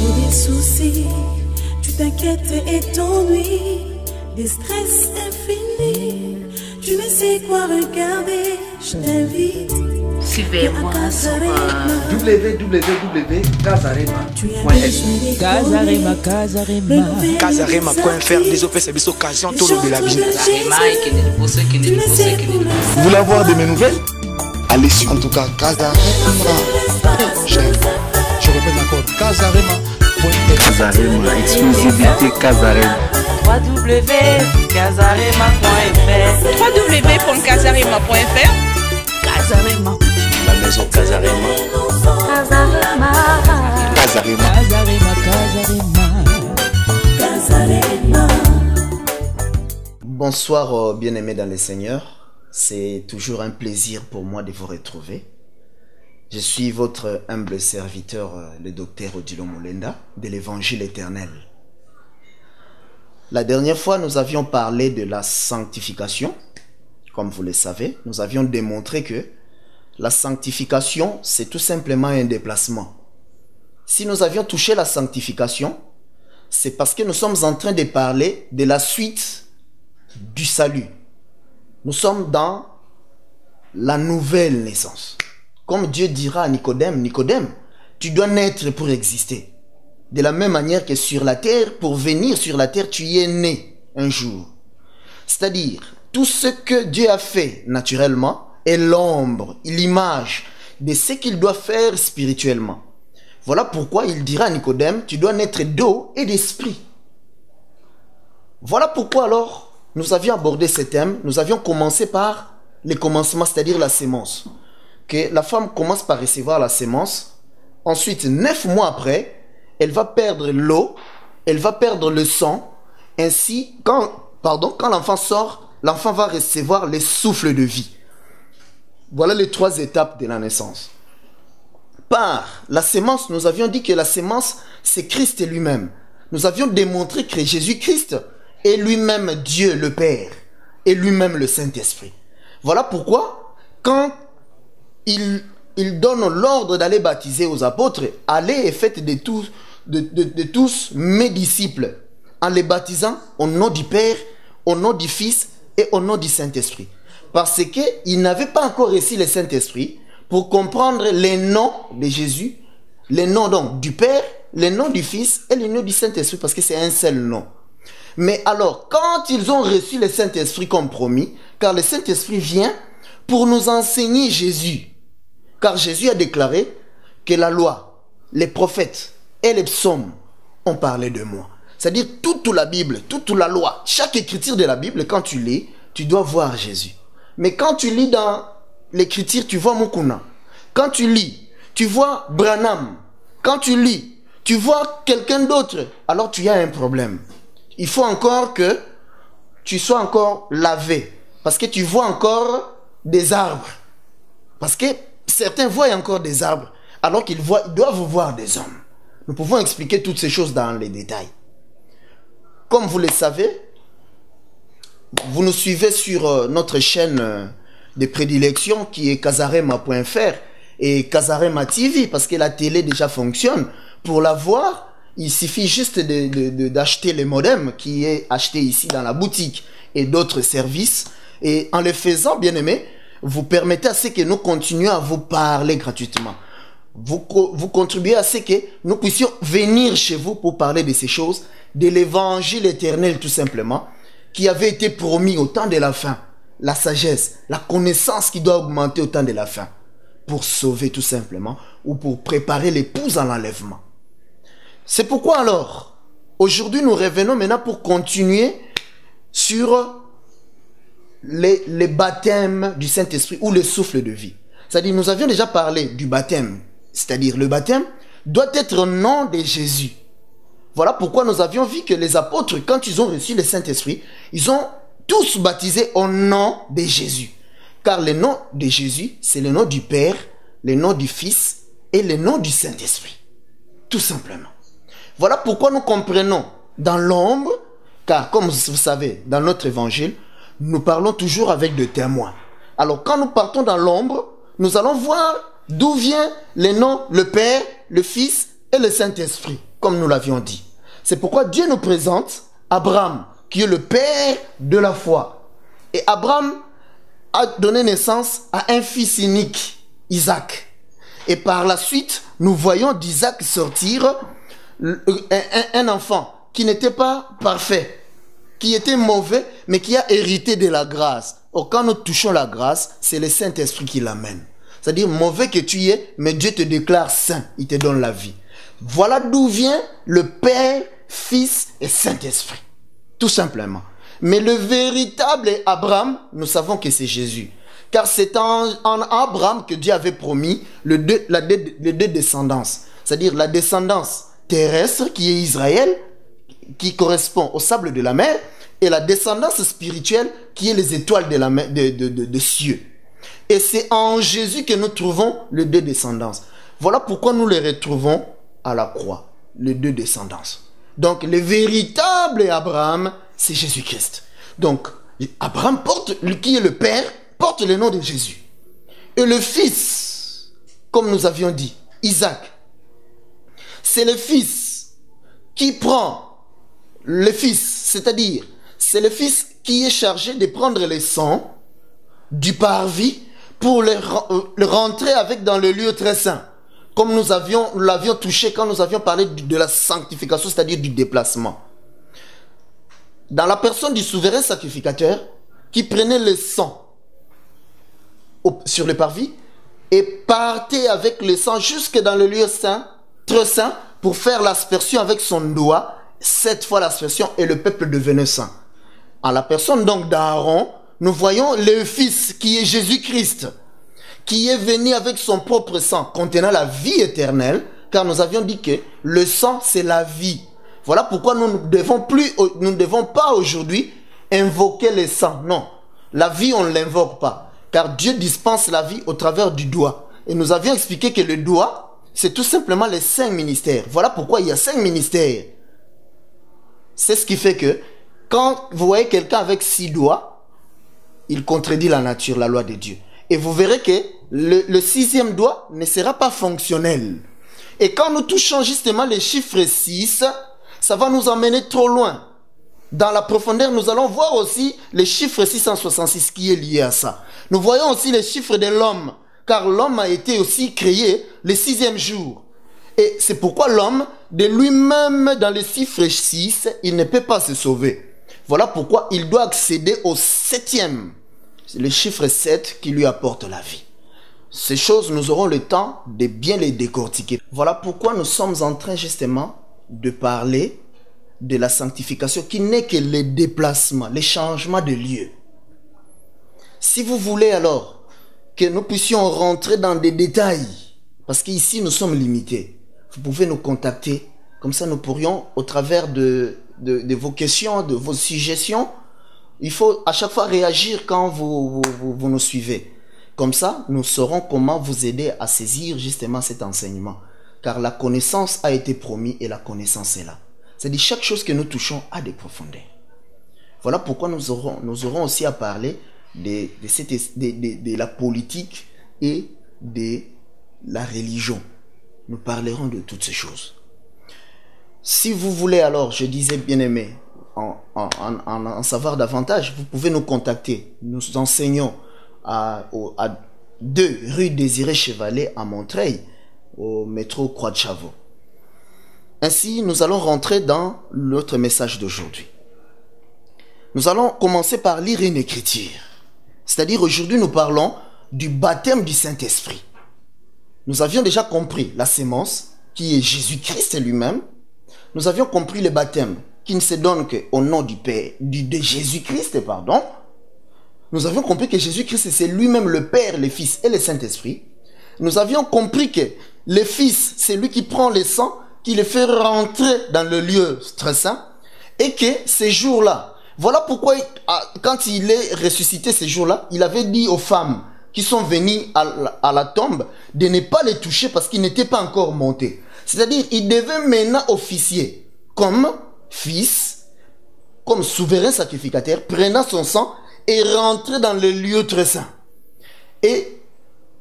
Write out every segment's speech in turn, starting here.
Pour des soucis, tu t'inquiètes et t'ennuies, des stress infinis, tu ne sais quoi regarder, je t'invite. Suivez-moi sur www.kazarema.fr. Kazarema.fr. Désolé, c'est des occasions tout le de la vie. Vous voulez avoir de mes nouvelles? Allez sur en tout cas Kazarema. Je répète encore Kazarema.fr. Kazarema, exclusivité Kazarema. www.kazarema.fr. www.kazarema.fr. Kazarema. La maison Kazarema. Kazarema. Kazarema. Kazarema. Bonsoir bien-aimés dans le Seigneur, c'est toujours un plaisir pour moi de vous retrouver. Je suis votre humble serviteur, le docteur Odilo Molenda, de l'Évangile éternel. La dernière fois, nous avions parlé de la sanctification. Comme vous le savez, nous avions démontré que la sanctification, c'est tout simplement un déplacement. Si nous avions touché la sanctification, c'est parce que nous sommes en train de parler de la suite du salut. Nous sommes dans la nouvelle naissance. Comme Dieu dira à Nicodème, Nicodème, tu dois naître pour exister. De la même manière que sur la terre, pour venir sur la terre, tu y es né un jour. C'est-à-dire, tout ce que Dieu a fait naturellement est l'ombre, l'image de ce qu'il doit faire spirituellement. Voilà pourquoi il dira à Nicodème, tu dois naître d'eau et d'esprit. Voilà pourquoi alors, nous avions abordé ce thème, nous avions commencé par les commencements, c'est-à-dire la sémence. Que la femme commence par recevoir la sémence, ensuite 9 mois après, elle va perdre l'eau, elle va perdre le sang, ainsi, quand l'enfant sort, l'enfant va recevoir les souffles de vie. Voilà les 3 étapes de la naissance. Par la sémence, nous avions dit que la sémence, c'est Christ lui-même. Nous avions démontré que Jésus-Christ est lui-même Dieu le Père et lui-même le Saint-Esprit. Voilà pourquoi, quand il donne l'ordre d'aller baptiser aux apôtres, allez et faites de tous mes disciples, en les baptisant au nom du Père, au nom du Fils et au nom du Saint-Esprit. Parce qu'ils n'avaient pas encore reçu le Saint-Esprit pour comprendre les noms de Jésus, les noms donc du Père, les noms du Fils et les noms du Saint-Esprit, parce que c'est un seul nom. Mais alors, quand ils ont reçu le Saint-Esprit comme promis, car le Saint-Esprit vient pour nous enseigner Jésus, car Jésus a déclaré que la loi, les prophètes et les psaumes ont parlé de moi. C'est-à-dire toute la Bible, toute la loi, chaque écriture de la Bible, quand tu lis, tu dois voir Jésus. Mais quand tu lis dans l'écriture, tu vois Mukuna. Quand tu lis, tu vois Branham. Quand tu lis, tu vois quelqu'un d'autre. Alors tu as un problème. Il faut encore que tu sois encore lavé. Parce que tu vois encore des arbres. Parce que certains voient encore des arbres. Alors qu'ils doivent voir des hommes. Nous pouvons expliquer toutes ces choses dans les détails. Comme vous le savez, vous nous suivez sur notre chaîne de prédilection qui est kazarema.fr et Kazarema TV, parce que la télé déjà fonctionne. Pour la voir, il suffit juste d'acheter le modem qui est acheté ici dans la boutique et d'autres services. Et en le faisant, bien aimé, vous permettez à ce que nous continuions à vous parler gratuitement. Vous contribuez à ce que nous puissions venir chez vous pour parler de ces choses, de l'évangile éternel tout simplement, qui avait été promis au temps de la fin. La sagesse, la connaissance qui doit augmenter au temps de la fin. Pour sauver tout simplement, ou pour préparer l'épouse à l'enlèvement. C'est pourquoi alors, aujourd'hui nous revenons maintenant pour continuer sur les baptêmes du Saint-Esprit ou le souffle de vie. C'est-à-dire, nous avions déjà parlé du baptême. C'est-à-dire, le baptême doit être au nom de Jésus. Voilà pourquoi nous avions vu que les apôtres, quand ils ont reçu le Saint-Esprit, ils ont tous baptisé au nom de Jésus. Car le nom de Jésus, c'est le nom du Père, le nom du Fils et le nom du Saint-Esprit. Tout simplement. Voilà pourquoi nous comprenons dans l'ombre, car comme vous savez, dans notre évangile, nous parlons toujours avec des témoins. Alors quand nous partons dans l'ombre, nous allons voir d'où vient le nom, le Père, le Fils et le Saint-Esprit. comme nous l'avions dit. C'est pourquoi Dieu nous présente Abraham, qui est le père de la foi. Et Abraham a donné naissance à un fils unique, Isaac. Et par la suite, nous voyons d'Isaac sortir un enfant qui n'était pas parfait, qui était mauvais, mais qui a hérité de la grâce. Or, quand nous touchons la grâce, c'est le Saint-Esprit qui l'amène. C'est-à-dire, mauvais que tu es, mais Dieu te déclare saint, il te donne la vie. Voilà d'où vient le Père, Fils et Saint-Esprit. Tout simplement. Mais le véritable Abraham, nous savons que c'est Jésus. Car c'est en Abraham que Dieu avait promis les deux descendances. C'est-à-dire la descendance terrestre qui est Israël, qui correspond au sable de la mer, et la descendance spirituelle qui est les étoiles de la mer, de cieux. Et c'est en Jésus que nous trouvons les deux descendances. Voilà pourquoi nous les retrouvons à la croix, les deux descendances. Donc le véritable Abraham, c'est Jésus-Christ. Donc Abraham qui est le Père, porte le nom de Jésus. Et le Fils, comme nous avions dit, Isaac, c'est le Fils qui prend le Fils, c'est-à-dire c'est le Fils qui est chargé de prendre le sang du parvis pour le rentrer avec dans le lieu très saint. Comme nous l'avions touché quand nous avions parlé de la sanctification, c'est-à-dire du déplacement. Dans la personne du souverain sacrificateur qui prenait le sang sur le parvis et partait avec le sang jusque dans le lieu saint, très saint, pour faire l'aspersion avec son doigt, 7 fois l'aspersion et le peuple devenait saint. En la personne donc d'Aaron, nous voyons le Fils qui est Jésus-Christ, qui est venu avec son propre sang contenant la vie éternelle, car nous avions dit que le sang c'est la vie. Voilà pourquoi nous ne devons pas aujourd'hui invoquer le sang. Non, la vie on ne l'invoque pas, car Dieu dispense la vie au travers du doigt. Et nous avions expliqué que le doigt, c'est tout simplement les 5 ministères. Voilà pourquoi il y a 5 ministères. C'est ce qui fait que quand vous voyez quelqu'un avec 6 doigts, il contredit la nature, la loi de Dieu. Et vous verrez que le 6e doigt ne sera pas fonctionnel. Et quand nous touchons justement les chiffres 6, ça va nous emmener trop loin. Dans la profondeur, nous allons voir aussi les chiffres 666 qui est lié à ça. Nous voyons aussi les chiffres de l'homme, car l'homme a été aussi créé le 6e jour. Et c'est pourquoi l'homme, de lui-même, dans le chiffre 6, il ne peut pas se sauver. Voilà pourquoi il doit accéder au 7e. C'est le chiffre 7 qui lui apporte la vie. Ces choses, nous aurons le temps de bien les décortiquer. Voilà pourquoi nous sommes en train justement de parler de la sanctification qui n'est que le déplacement, le changement de lieu. Si vous voulez alors que nous puissions rentrer dans des détails, parce qu'ici nous sommes limités, vous pouvez nous contacter, comme ça nous pourrions, au travers de vos questions, de vos suggestions, il faut à chaque fois réagir quand vous nous suivez. Comme ça, nous saurons comment vous aider à saisir justement cet enseignement. Car la connaissance a été promise et la connaissance est là. C'est-à-dire chaque chose que nous touchons a des profondeurs. Voilà pourquoi nous aurons aussi à parler de la politique et de la religion. Nous parlerons de toutes ces choses. Si vous voulez alors, je disais bien aimé, en savoir davantage, vous pouvez nous contacter. Nous enseignons à 2 rue Désiré Chevalet à Montreuil, au métro Croix de Chavaux. Ainsi, nous allons rentrer dans notre message d'aujourd'hui. Nous allons commencer par lire une écriture. C'est-à-dire aujourd'hui, nous parlons du baptême du Saint-Esprit. Nous avions déjà compris la sémence, qui est Jésus-Christ lui-même. Nous avions compris le baptême, qui ne se donne qu'au nom du Père, de Jésus-Christ, pardon. Nous avions compris que Jésus-Christ, c'est lui-même le Père, le Fils et le Saint-Esprit. Nous avions compris que le Fils, c'est lui qui prend le sang, qui le fait rentrer dans le lieu très saint, et que ces jours-là, voilà pourquoi, quand il est ressuscité ces jours-là, il avait dit aux femmes qui sont venues à la tombe de ne pas les toucher parce qu'ils n'étaient pas encore montés. C'est-à-dire, il devait maintenant officier comme fils, comme souverain sacrificateur, prenant son sang et rentrer dans le lieu très saint. Et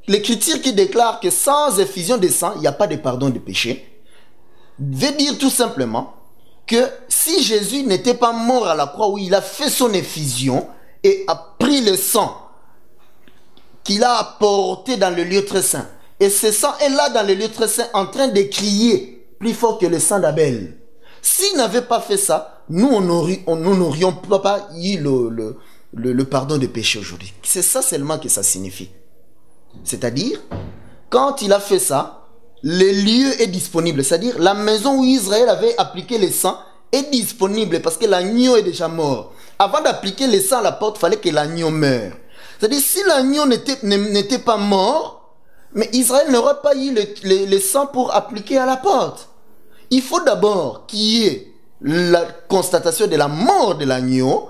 l'écriture qui déclare que sans effusion de sang, il n'y a pas de pardon de péché. veut dire tout simplement que si Jésus n'était pas mort à la croix où il a fait son effusion et a pris le sang qu'il a apporté dans le lieu très saint, et ce sang est là dans le lieu très saint en train de crier plus fort que le sang d'Abel. S'il n'avait pas fait ça, nous n'aurions pas eu le pardon des péchés aujourd'hui. C'est ça seulement que ça signifie. C'est-à-dire, quand il a fait ça, le lieu est disponible. C'est-à-dire, la maison où Israël avait appliqué le sang est disponible parce que l'agneau est déjà mort. Avant d'appliquer le sang à la porte, il fallait que l'agneau meure. C'est-à-dire, si l'agneau n'était pas mort, mais Israël n'aurait pas eu le sang pour appliquer à la porte. Il faut d'abord qu'il y ait la constatation de la mort de l'agneau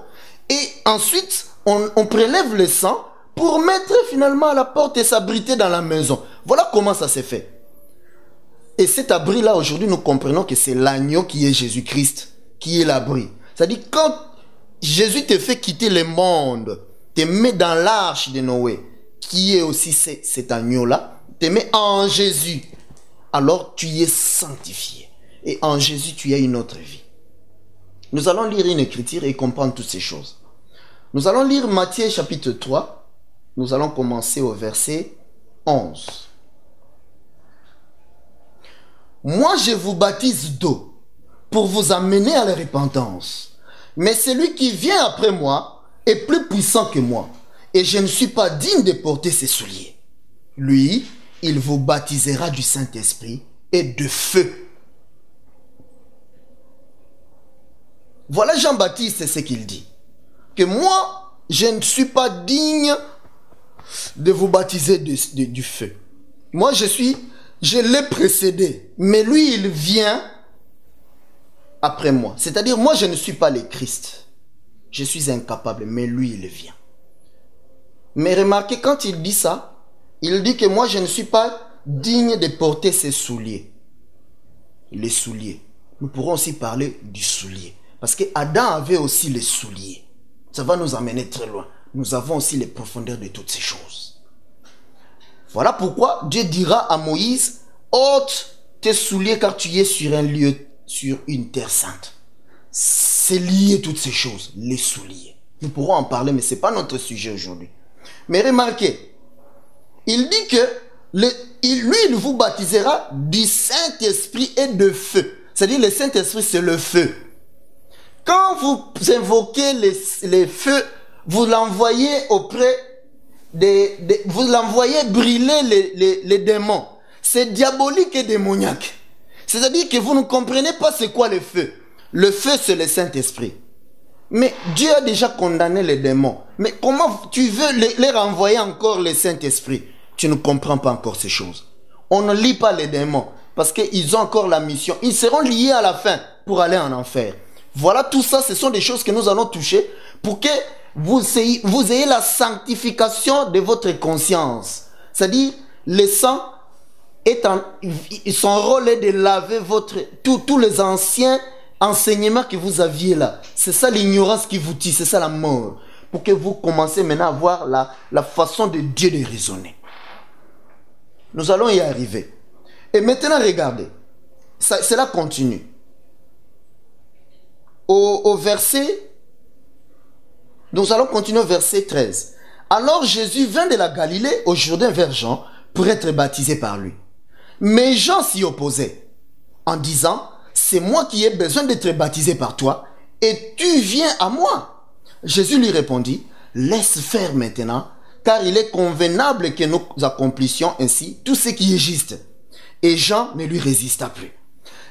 et ensuite on prélève le sang pour mettre finalement à la porte et s'abriter dans la maison. Voilà comment ça s'est fait. Et cet abri-là, aujourd'hui, nous comprenons que c'est l'agneau qui est Jésus-Christ, qui est l'abri. C'est-à-dire, quand Jésus te fait quitter le monde, te met dans l'arche de Noé, qui est aussi cet agneau-là, te met en Jésus, alors tu y es sanctifié. Et en Jésus, tu as une autre vie. Nous allons lire une écriture et comprendre toutes ces choses. Nous allons lire Matthieu chapitre 3. Nous allons commencer au verset 11. Moi, je vous baptise d'eau pour vous amener à la repentance. Mais celui qui vient après moi est plus puissant que moi. Et je ne suis pas digne de porter ses souliers. Lui, il vous baptisera du Saint-Esprit et de feu. Voilà Jean-Baptiste, c'est ce qu'il dit. Que moi, je ne suis pas digne de vous baptiser du feu. Moi, je l'ai précédé. Mais lui, il vient après moi. C'est-à-dire, moi, je ne suis pas le Christ. Je suis incapable, mais lui, il vient. Mais remarquez, quand il dit ça, il dit que moi, je ne suis pas digne de porter ses souliers. Les souliers. Nous pourrons aussi parler du soulier. Parce que Adam avait aussi les souliers. Ça va nous amener très loin. Nous avons aussi les profondeurs de toutes ces choses. Voilà pourquoi Dieu dira à Moïse, ôte tes souliers car tu es sur un lieu, sur une terre sainte. C'est lié toutes ces choses, les souliers. Nous pourrons en parler, mais ce n'est pas notre sujet aujourd'hui. Mais remarquez, il dit que lui, il vous baptisera du Saint-Esprit et de feu. C'est-à-dire le Saint-Esprit, c'est le feu. Quand vous invoquez les feux, vous l'envoyez auprès vous l'envoyez brûler les démons. C'est diabolique et démoniaque. C'est-à-dire que vous ne comprenez pas c'est quoi le feu. Le feu, c'est le Saint-Esprit. Mais Dieu a déjà condamné les démons. Mais comment tu veux les renvoyer encore le Saint-Esprit? Tu ne comprends pas encore ces choses. On ne lit pas les démons parce qu'ils ont encore la mission. Ils seront liés à la fin pour aller en enfer. Voilà, tout ça, ce sont des choses que nous allons toucher pour que vous ayez la sanctification de votre conscience. C'est-à-dire, le sang, son rôle est de laver tous les anciens enseignements que vous aviez là. C'est ça l'ignorance qui vous tue, c'est ça la mort. Pour que vous commencez maintenant à voir la façon de Dieu de raisonner. Nous allons y arriver. Et maintenant, regardez. Cela continue. Au verset, nous allons continuer au verset 13. Alors Jésus vint de la Galilée au Jourdain vers Jean pour être baptisé par lui. Mais Jean s'y opposait en disant, c'est moi qui ai besoin d'être baptisé par toi et tu viens à moi. Jésus lui répondit, laisse faire maintenant, car il est convenable que nous accomplissions ainsi tout ce qui est juste. Et Jean ne lui résista plus.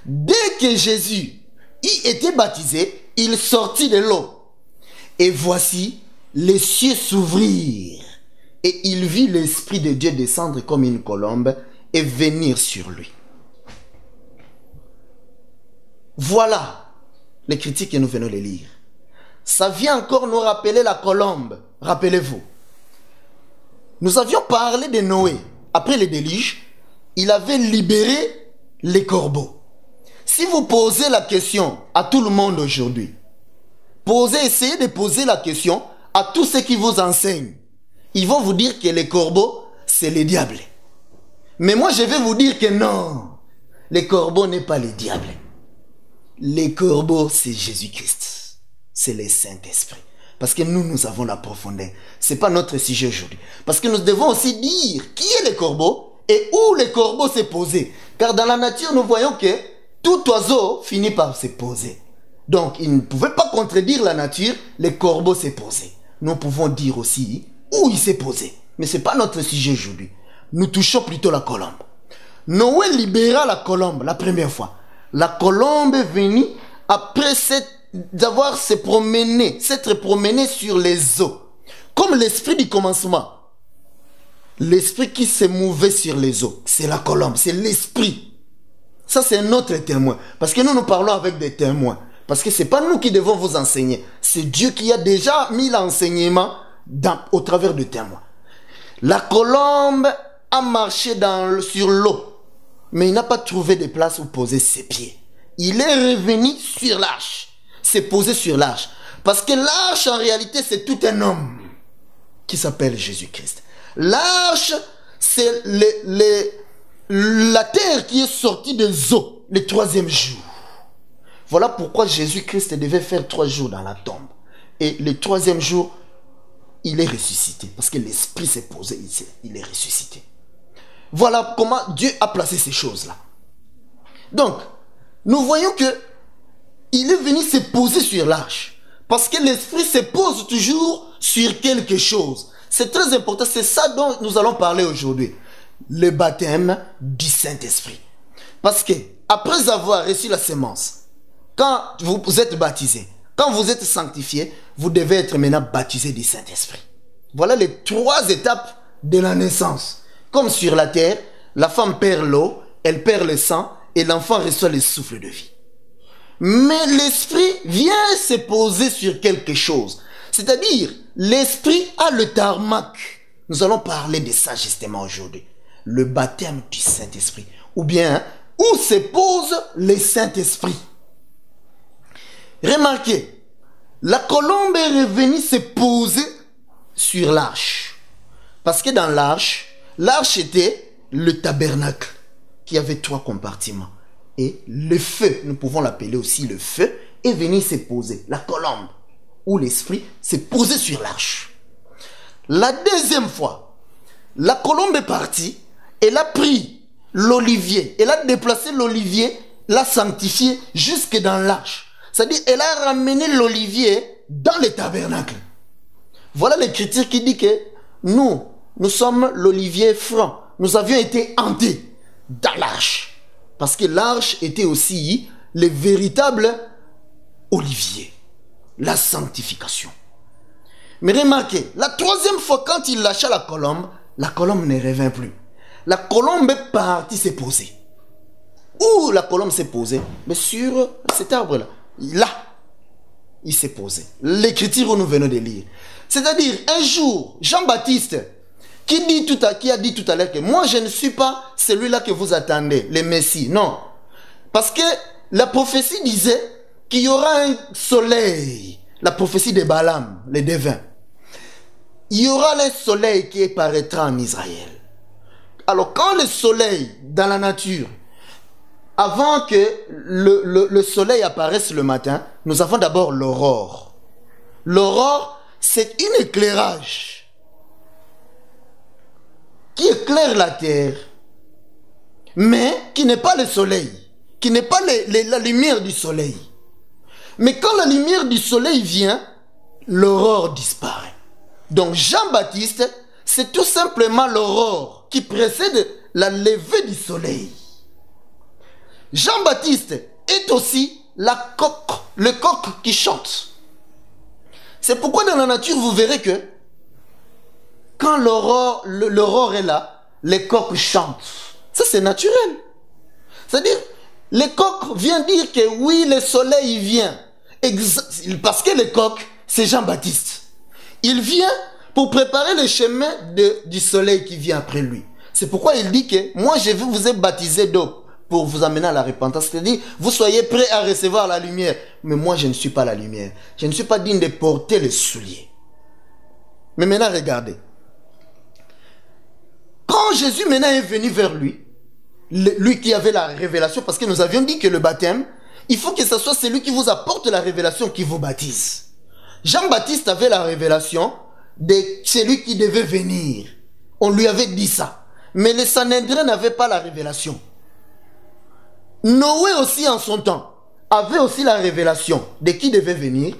Dès que Jésus y était baptisé, il sortit de l'eau. Et voici, les cieux s'ouvrirent. Et il vit l'Esprit de Dieu descendre comme une colombe et venir sur lui. Voilà les critiques que nous venons de lire. Ça vient encore nous rappeler la colombe. Rappelez-vous. Nous avions parlé de Noé. Après le déluge, il avait libéré les corbeaux. Si vous posez la question à tout le monde aujourd'hui, essayez de poser la question à tous ceux qui vous enseignent. Ils vont vous dire que les corbeaux, c'est les diables. Mais moi, je vais vous dire que non. les corbeaux n'est pas les diables. Les corbeaux, c'est Jésus-Christ. C'est le Saint-Esprit. Parce que nous avons la profondeur. Ce n'est pas notre sujet aujourd'hui. Parce que nous devons aussi dire qui est le corbeau et où le corbeau s'est posé. Car dans la nature, nous voyons que tout oiseau finit par se poser. Donc, il ne pouvait pas contredire la nature, le corbeau s'est posé. Nous pouvons dire aussi où il s'est posé. Mais ce n'est pas notre sujet aujourd'hui. Nous touchons plutôt la colombe. Noé libéra la colombe la première fois. La colombe est venue après d'avoir s'être promené sur les eaux. Comme l'esprit du commencement. L'esprit qui se mouvait sur les eaux. C'est la colombe, c'est l'esprit. Ça, c'est notre témoin. Parce que nous parlons avec des témoins. Parce que ce n'est pas nous qui devons vous enseigner. C'est Dieu qui a déjà mis l'enseignement au travers du témoin. La colombe a marché sur l'eau. Mais il n'a pas trouvé de place où poser ses pieds. Il est revenu sur l'arche. S'est posé sur l'arche. Parce que l'arche, en réalité, c'est tout un homme qui s'appelle Jésus-Christ. L'arche, c'est la terre qui est sortie des eaux le 3e jour. Voilà pourquoi Jésus-Christ devait faire 3 jours dans la tombe. Et le 3e jour, il est ressuscité. Parce que l'esprit s'est posé, il est ressuscité. Voilà comment Dieu a placé ces choses-là. Donc, nous voyons que il est venu se poser sur l'arche. Parce que l'esprit se pose toujours sur quelque chose. C'est très important. C'est ça dont nous allons parler aujourd'hui. Le baptême du Saint-Esprit. Parce que, après avoir reçu la sémence, quand vous êtes baptisé, quand vous êtes sanctifié, vous devez être maintenant baptisé du Saint-Esprit. Voilà les 3 étapes de la naissance. Comme sur la terre, la femme perd l'eau, elle perd le sang et l'enfant reçoit le souffle de vie. Mais l'esprit vient se poser sur quelque chose. C'est-à-dire, l'esprit a le tarmac. Nous allons parler de ça justement aujourd'hui. Le baptême du Saint-Esprit. Ou bien, où se pose le Saint-Esprit. Remarquez, la colombe est revenue se poser sur l'arche. Parce que dans l'arche était le tabernacle qui avait 3 compartiments. Et le feu, nous pouvons l'appeler aussi le feu, est venu se poser. La colombe, où l'esprit s'est posé sur l'arche. La deuxième fois, la colombe est partie, elle a pris l'olivier, elle a déplacé l'olivier, l'a sanctifié jusque dans l'arche. C'est-à-dire, elle a ramené l'olivier dans le tabernacle. Voilà l'écriture qui dit que nous sommes l'olivier franc. Nous avions été hantés dans l'arche. Parce que l'arche était aussi le véritable olivier. La sanctification. Mais remarquez, la 3e fois quand il lâcha la colombe ne revint plus. La colombe est partie se poser. Où la colombe s'est posée? Mais sur cet arbre-là. Là, il s'est posé. L'écriture où nous venons de lire. C'est-à-dire, un jour, Jean-Baptiste, qui a dit tout à l'heure que moi je ne suis pas celui-là que vous attendez, le Messie. Non. Parce que la prophétie disait qu'il y aura un soleil. La prophétie de Balaam, le devin. Il y aura un soleil qui paraîtra en Israël. Alors quand le soleil dans la nature, avant que le soleil apparaisse le matin, nous avons d'abord l'aurore. L'aurore, c'est un éclairage qui éclaire la terre, mais qui n'est pas le soleil, qui n'est pas la lumière du soleil. Mais quand la lumière du soleil vient, l'aurore disparaît. Donc Jean-Baptiste, c'est tout simplement l'aurore qui précède la levée du soleil. Jean-Baptiste est aussi le coq qui chante. C'est pourquoi dans la nature, vous verrez que quand l'aurore est là, les coqs chantent. Ça, c'est naturel. C'est-à-dire, les coqs viennent dire que oui, le soleil vient. Parce que le coq, c'est Jean-Baptiste. Il vient pour préparer le chemin du soleil qui vient après lui. C'est pourquoi il dit que moi, je vais vous baptiser d'eau pour vous amener à la repentance. C'est-à-dire, vous soyez prêts à recevoir la lumière. Mais moi, je ne suis pas la lumière. Je ne suis pas digne de porter les souliers. Mais maintenant, regardez. Quand Jésus maintenant est venu vers lui, lui qui avait la révélation, parce que nous avions dit que le baptême, il faut que ce soit celui qui vous apporte la révélation qui vous baptise. Jean-Baptiste avait la révélation de celui qui devait venir. On lui avait dit ça. Mais les Sanhédrin n'avaient pas la révélation. Noé aussi en son temps avait aussi la révélation de qui devait venir.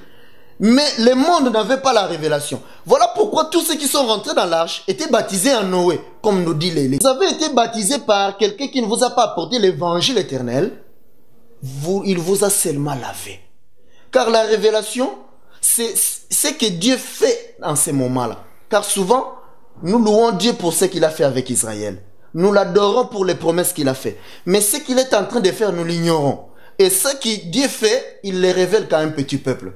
Mais le monde n'avait pas la révélation. Voilà pourquoi tous ceux qui sont rentrés dans l'arche étaient baptisés en Noé, comme nous dit l'Élysée. Vous avez été baptisés par quelqu'un qui ne vous a pas apporté l'évangile éternel. Il vous a seulement lavé. Car la révélation, c'est ce que Dieu fait en ces moments-là. Car souvent, nous louons Dieu pour ce qu'il a fait avec Israël. Nous l'adorons pour les promesses qu'il a fait. Mais ce qu'il est en train de faire, nous l'ignorons. Et ce que Dieu fait, il les révèle qu'à un petit peuple.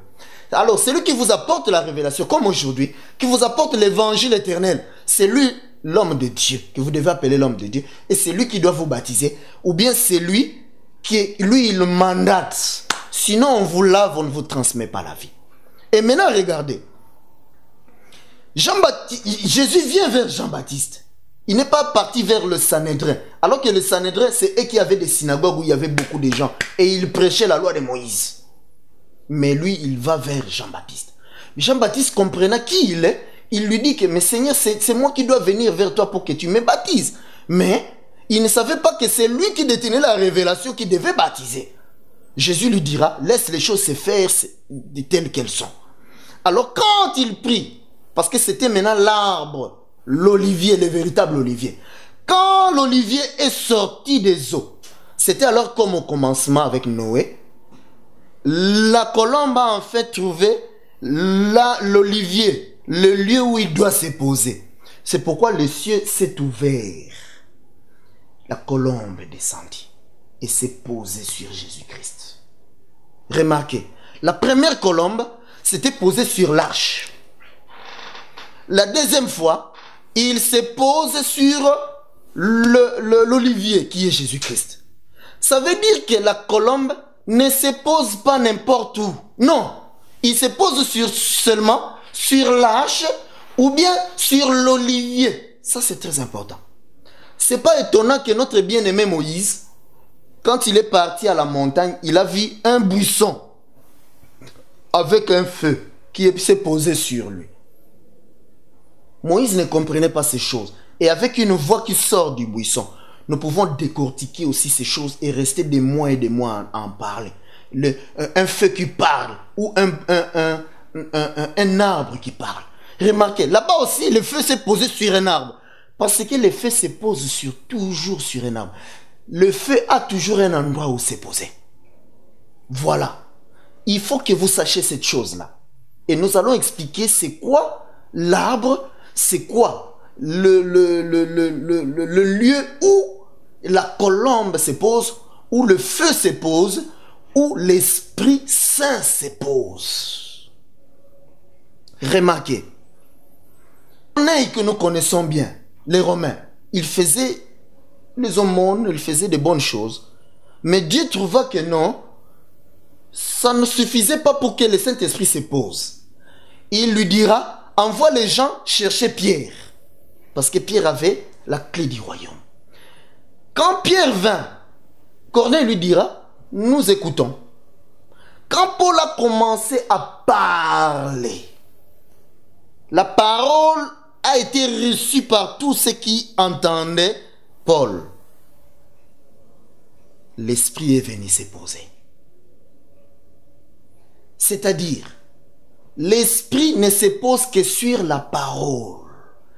Alors, celui qui vous apporte la révélation, comme aujourd'hui, qui vous apporte l'évangile éternel, c'est lui, l'homme de Dieu, que vous devez appeler l'homme de Dieu. Et c'est lui qui doit vous baptiser. Ou bien c'est lui qui, lui, il mandate. Sinon, on vous lave, on ne vous transmet pas la vie. Et maintenant, regardez. Jésus vient vers Jean-Baptiste. Il n'est pas parti vers le Sanhédrin. Alors que le Sanhédrin, c'est eux qui avaient des synagogues où il y avait beaucoup de gens. Et il prêchait la loi de Moïse. Mais lui, il va vers Jean-Baptiste. Jean-Baptiste comprenant qui il est, il lui dit que, mais Seigneur, c'est moi qui dois venir vers toi pour que tu me baptises. Mais il ne savait pas que c'est lui qui détenait la révélation qui devait baptiser. Jésus lui dira, laisse les choses se faire telles qu'elles sont. Alors quand il prie, parce que c'était maintenant l'arbre, l'olivier, le véritable olivier. Quand l'olivier est sorti des eaux, c'était alors comme au commencement avec Noé, la colombe a en fait trouvé l'olivier, le lieu où il doit se poser. C'est pourquoi le ciel s'est ouvert. La colombe descendit et s'est posée sur Jésus-Christ. Remarquez, la première colombe s'était posée sur l'arche. La deuxième fois, il se pose sur l'olivier qui est Jésus-Christ. Ça veut dire que la colombe ne se pose pas n'importe où. Non, il se pose seulement sur l'arche ou bien sur l'olivier. Ça, c'est très important. C'est pas étonnant que notre bien-aimé Moïse, quand il est parti à la montagne, il a vu un buisson avec un feu qui s'est posé sur lui. Moïse ne comprenait pas ces choses. Et avec une voix qui sort du buisson, nous pouvons décortiquer aussi ces choses et rester des mois et des mois à en parler. Un feu qui parle ou un arbre qui parle. Remarquez, là-bas aussi, le feu s'est posé sur un arbre. Parce que le feu se pose toujours sur un arbre. Le feu a toujours un endroit où s'est posé. Voilà. Il faut que vous sachiez cette chose-là. Et nous allons expliquer c'est quoi l'arbre, c'est quoi le lieu où la colombe se pose, où le feu se pose, où l'Esprit Saint se pose. Remarquez, les que nous connaissons bien, les Romains, ils faisaient les aumônes, ils faisaient de bonnes choses. Mais Dieu trouva que non, ça ne suffisait pas pour que le Saint-Esprit se pose. Il lui dira, envoie les gens chercher Pierre. Parce que Pierre avait la clé du royaume. Quand Pierre vint, Corneille lui dira, nous écoutons. Quand Paul a commencé à parler, la parole a été reçue par tous ceux qui entendaient Paul. L'Esprit est venu se poser. C'est-à-dire, l'Esprit ne se pose que sur la parole.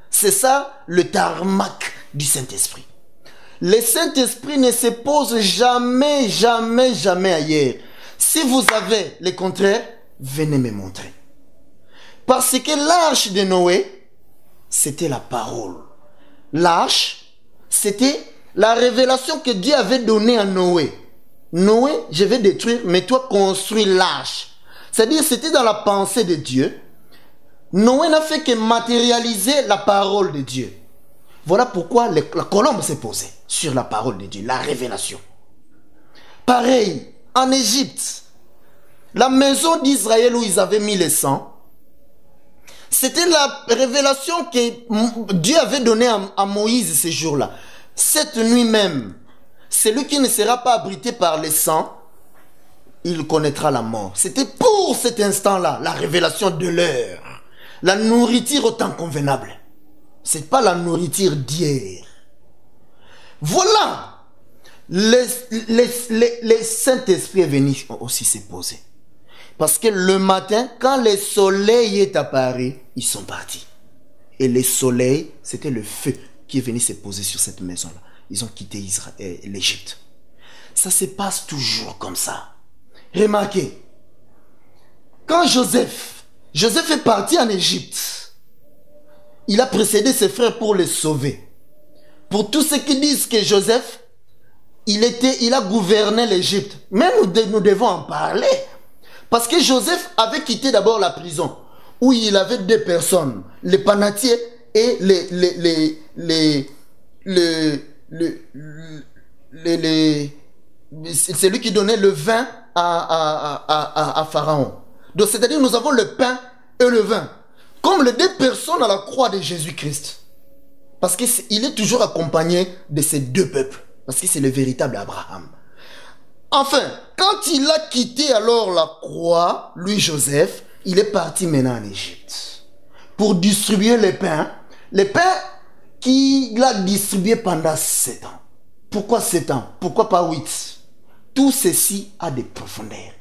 C'est ça le tarmac du Saint-Esprit. Le Saint-Esprit ne se pose jamais, jamais, jamais ailleurs. Si vous avez le contraire, venez me montrer. Parce que l'arche de Noé, c'était la parole. L'arche, c'était la révélation que Dieu avait donnée à Noé. Noé, je vais détruire, mais toi construis l'arche. C'est-à-dire, c'était dans la pensée de Dieu. Noé n'a fait que matérialiser la parole de Dieu. Voilà pourquoi la colombe s'est posée sur la parole de Dieu, la révélation. Pareil, en Égypte, la maison d'Israël où ils avaient mis le sang, c'était la révélation que Dieu avait donnée à Moïse ce jour-là. Cette nuit même, celui qui ne sera pas abrité par les sangs, il connaîtra la mort. C'était pour cet instant-là, la révélation de l'heure. La nourriture au temps convenable. C'est pas la nourriture d'hier. Voilà. Le Saint-Esprit est venu aussi se poser. Parce que le matin, quand le soleil est apparu, ils sont partis. Et le soleil, c'était le feu qui est venu se poser sur cette maison-là. Ils ont quitté l'Égypte. Ça se passe toujours comme ça. Remarquez, quand Joseph est parti en Égypte, il a précédé ses frères pour les sauver. Pour tous ceux qui disent que Joseph, il a gouverné l'Égypte. Mais nous devons en parler. Parce que Joseph avait quitté d'abord la prison, où il avait deux personnes, les panatiers et celui qui donnait le vin à Pharaon. Donc c'est-à-dire nous avons le pain et le vin, comme les deux personnes à la croix de Jésus-Christ. Parce qu'il est toujours accompagné de ces deux peuples, parce que c'est le véritable Abraham. Enfin, quand il a quitté alors la croix, lui Joseph, il est parti maintenant en Égypte pour distribuer les pains qu'il a distribués pendant 7 ans. Pourquoi 7 ans? Pourquoi pas 8? Tout ceci a des profondeurs.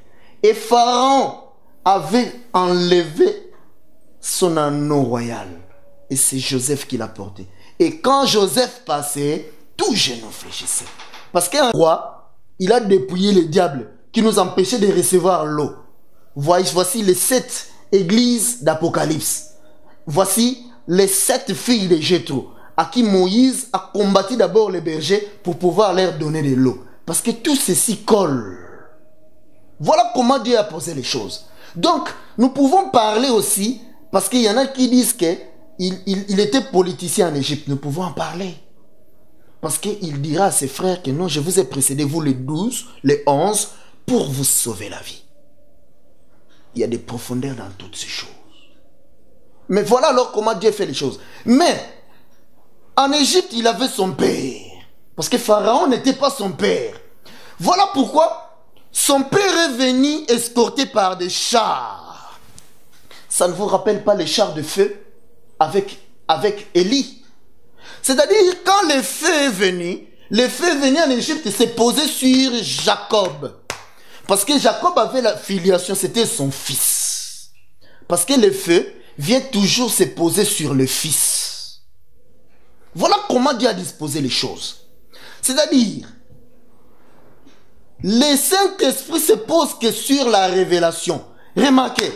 Et Pharaon avait enlevé son anneau royal. Et c'est Joseph qui l'a porté. Et quand Joseph passait, tout genou fléchissait. Parce qu'un roi, il a dépouillé le diable qui nous empêchait de recevoir l'eau. Voici les 7 églises d'Apocalypse. Voici les 7 filles de Jéthro, à qui Moïse a combattu d'abord les bergers pour pouvoir leur donner de l'eau. Parce que tout ceci colle. Voilà comment Dieu a posé les choses. Donc, nous pouvons parler aussi, parce qu'il y en a qui disent qu'il était politicien en Égypte. Nous pouvons en parler. Parce qu'il dira à ses frères que non, je vous ai précédé, vous les 12, les 11, pour vous sauver la vie. Il y a des profondeurs dans toutes ces choses. Mais voilà alors comment Dieu fait les choses. Mais, en Égypte, il avait son père. Parce que Pharaon n'était pas son père. Voilà pourquoi son père est venu escorté par des chars. Ça ne vous rappelle pas les chars de feu avec Élie? C'est-à-dire, quand le feu est venu en Égypte, il s'est posé sur Jacob. Parce que Jacob avait la filiation, c'était son fils. Parce que le feu vient toujours se poser sur le fils. Voilà comment Dieu a disposé les choses. C'est-à-dire, le Saint-Esprit se pose que sur la révélation. Remarquez,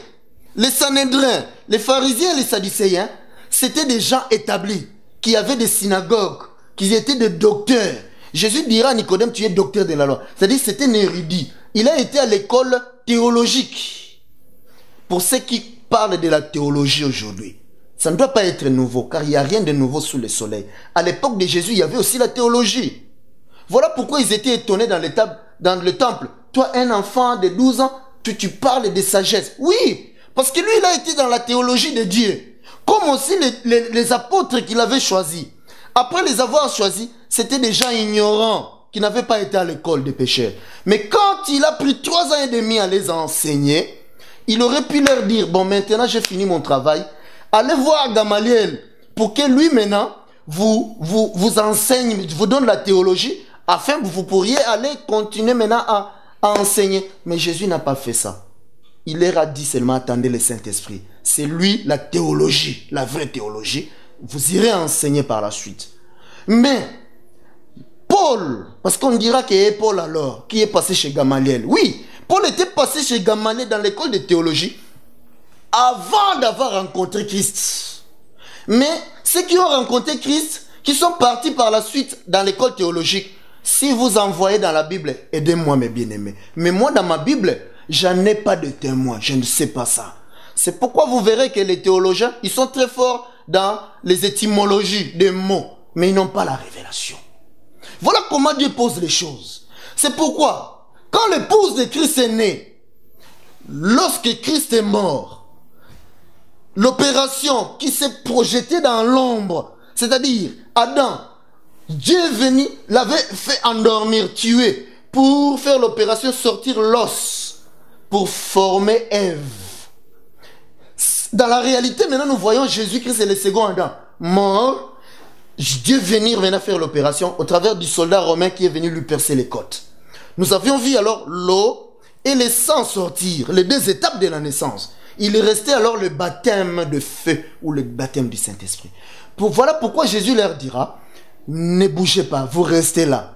les Sanhédrins, les pharisiens et les sadducéens, c'était des gens établis, qui avaient des synagogues, qui étaient des docteurs. Jésus dira à Nicodème, tu es docteur de la loi. C'est-à-dire c'était un érudit. Il a été à l'école théologique. Pour ceux qui parlent de la théologie aujourd'hui, ça ne doit pas être nouveau, car il n'y a rien de nouveau sous le soleil. À l'époque de Jésus, il y avait aussi la théologie. Voilà pourquoi ils étaient étonnés dans le temple. Toi, un enfant de 12 ans, tu parles de sagesse. Oui, parce que lui, il a été dans la théologie de Dieu. Comme aussi les apôtres qu'il avait choisis. Après les avoir choisis, c'était des gens ignorants qui n'avaient pas été à l'école des pécheurs. Mais quand il a pris 3 ans et demi à les enseigner, il aurait pu leur dire, bon, maintenant j'ai fini mon travail, allez voir Gamaliel pour que lui maintenant vous enseigne, vous donne la théologie, afin que vous pourriez aller continuer maintenant à enseigner. Mais Jésus n'a pas fait ça. Il leur a dit seulement, attendez le Saint-Esprit. C'est lui, la théologie, la vraie théologie. Vous irez enseigner par la suite. Mais, Paul, parce qu'on dira qu'il est Paul alors, qui est passé chez Gamaliel. Oui, Paul était passé chez Gamaliel dans l'école de théologie avant d'avoir rencontré Christ. Mais ceux qui ont rencontré Christ, qui sont partis par la suite dans l'école théologique, si vous envoyez dans la Bible, aidez-moi mes bien-aimés. Mais moi dans ma Bible, j'en ai pas de témoin, je ne sais pas ça. C'est pourquoi vous verrez que les théologiens, ils sont très forts dans les étymologies des mots, mais ils n'ont pas la révélation. Voilà comment Dieu pose les choses. C'est pourquoi, quand l'épouse de Christ est née, lorsque Christ est mort, l'opération qui s'est projetée dans l'ombre, c'est-à-dire Adam Dieu est venu, l'avait fait endormir, tuer, pour faire l'opération sortir l'os, pour former Ève. Dans la réalité, maintenant, nous voyons Jésus-Christ est le second Adam, mort. Dieu venir maintenant faire l'opération au travers du soldat romain qui est venu lui percer les côtes. Nous avions vu alors l'eau et le sang sortir, les deux étapes de la naissance. Il restait alors le baptême de feu ou le baptême du Saint-Esprit. Voilà pourquoi Jésus leur dira, ne bougez pas, vous restez là.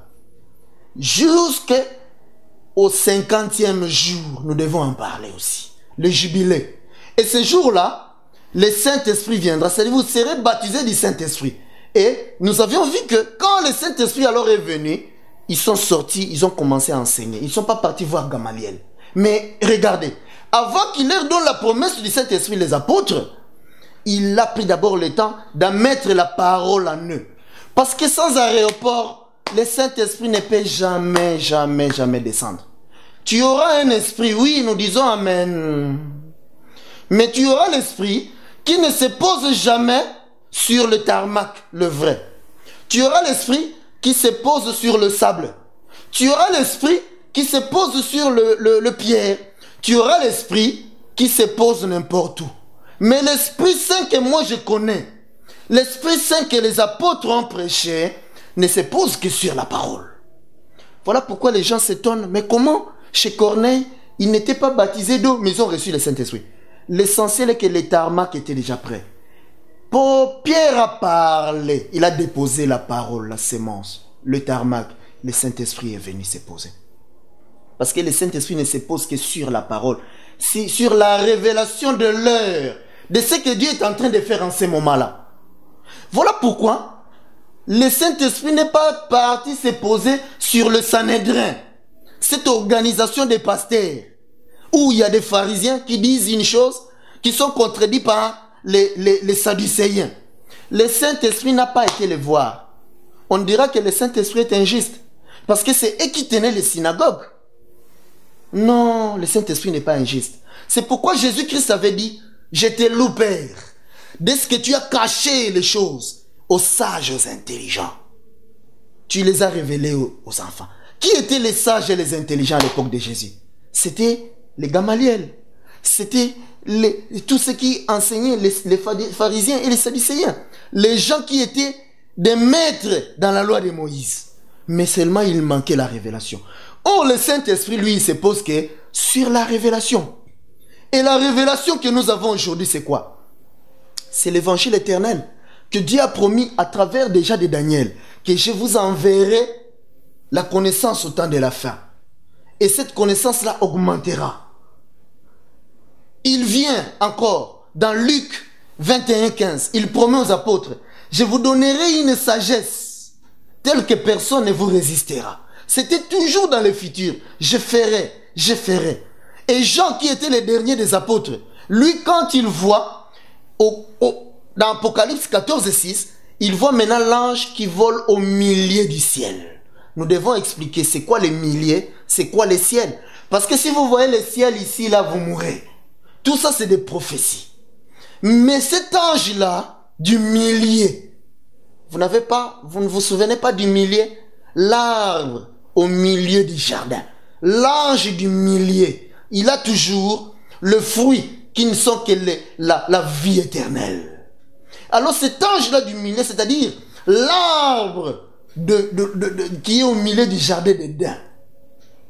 Jusqu'au 50e jour, nous devons en parler aussi. Le jubilé. Et ce jour-là, le Saint-Esprit viendra. C'est-à-dire vous serez baptisés du Saint-Esprit. Et nous avions vu que quand le Saint-Esprit alors est venu, ils sont sortis, ils ont commencé à enseigner. Ils ne sont pas partis voir Gamaliel. Mais regardez, avant qu'il leur donne la promesse du Saint-Esprit, les apôtres, il a pris d'abord le temps d'en mettre la parole en eux. Parce que sans aéroport, le Saint-Esprit ne peut jamais, jamais, jamais descendre. Tu auras un esprit, oui, nous disons Amen. Mais tu auras l'esprit qui ne se pose jamais sur le tarmac, le vrai. Tu auras l'esprit qui se pose sur le sable. Tu auras l'esprit qui se pose sur le pierre. Tu auras l'esprit qui se pose n'importe où. Mais l'Esprit Saint que moi je connais, l'Esprit Saint que les apôtres ont prêché, ne se pose que sur la parole. Voilà pourquoi les gens s'étonnent. Mais comment, chez Corneille, ils n'étaient pas baptisés d'eau, mais ils ont reçu le Saint-Esprit. L'essentiel est que les tarmacs étaient déjà prêts. Pour Pierre a parlé, il a déposé la parole, la sémence, le tarmac. Le Saint-Esprit est venu se poser. Parce que le Saint-Esprit ne se pose que sur la parole. C'est sur la révélation de l'heure, de ce que Dieu est en train de faire en ce moment-là. Voilà pourquoi le Saint-Esprit n'est pas parti se poser sur le Sanhédrin, cette organisation des pasteurs, où il y a des pharisiens qui disent une chose, qui sont contredits par les Sadducéens. Le Saint-Esprit n'a pas été les voir. On dira que le Saint-Esprit est injuste, parce que c'est eux qui tenaient les synagogues. Non, le Saint-Esprit n'est pas injuste. C'est pourquoi Jésus-Christ avait dit, je te loue, Père, de ce que tu as caché les choses aux sages, aux intelligents. Tu les as révélés aux enfants. Qui étaient les sages et les intelligents à l'époque de Jésus? C'était les Gamaliel. C'était tous ceux qui enseignaient, les pharisiens et les sadducéens. Les gens qui étaient des maîtres dans la loi de Moïse. Mais seulement il manquait la révélation. Or, le Saint-Esprit, lui, il se pose que sur la révélation. Et la révélation que nous avons aujourd'hui, c'est quoi? C'est l'évangile éternel que Dieu a promis à travers déjà de Daniel, que je vous enverrai la connaissance au temps de la fin. Et cette connaissance-là augmentera. Il vient encore dans Luc 21:15. Il promet aux apôtres, je vous donnerai une sagesse telle que personne ne vous résistera. C'était toujours dans le futur. Je ferai, je ferai. Et Jean, qui était le dernier des apôtres, lui, quand il voit, dans Apocalypse 14:6, il voit maintenant l'ange qui vole au milieu du ciel. Nous devons expliquer c'est quoi les milliers, c'est quoi les ciels. Parce que si vous voyez le ciel ici, là, vous mourrez. Tout ça, c'est des prophéties. Mais cet ange-là, du millier, vous ne vous souvenez pas du millier? L'arbre au milieu du jardin. L'ange du millier, il a toujours le fruit qui ne sont que la vie éternelle. Alors cet ange-là du milieu, c'est-à-dire l'arbre qui est au milieu du jardin d'Éden,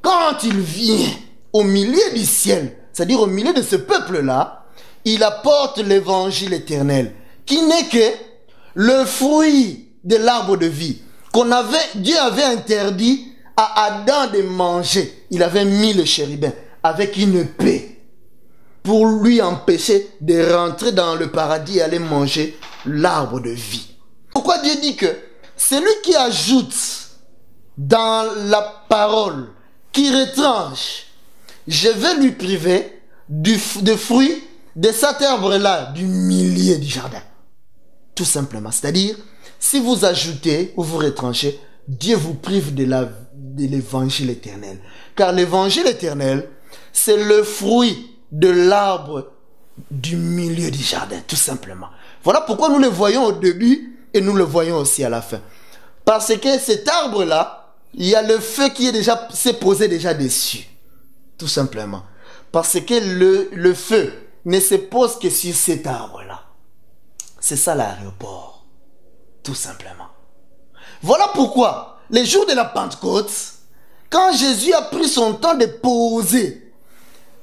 quand il vient au milieu du ciel, c'est-à-dire au milieu de ce peuple-là, il apporte l'évangile éternel, qui n'est que le fruit de l'arbre de vie, Dieu avait interdit à Adam de manger. Il avait mis le chérubin avec une épée pour lui empêcher de rentrer dans le paradis et aller manger l'arbre de vie. Pourquoi Dieu dit que celui qui ajoute dans la parole, qui retranche, je vais lui priver de fruits de cet arbre-là, du milieu du jardin. Tout simplement. C'est-à-dire, si vous ajoutez ou vous retranchez, Dieu vous prive de l'évangile éternel. Car l'évangile éternel, c'est le fruit de l'arbre du milieu du jardin, tout simplement. Voilà pourquoi nous le voyons au début et nous le voyons aussi à la fin. Parce que cet arbre-là, il y a le feu qui s'est posé déjà dessus. Tout simplement. Parce que le feu ne se pose que sur cet arbre-là. C'est ça l'aéroport. Tout simplement. Voilà pourquoi, les jours de la Pentecôte, quand Jésus a pris son temps de poser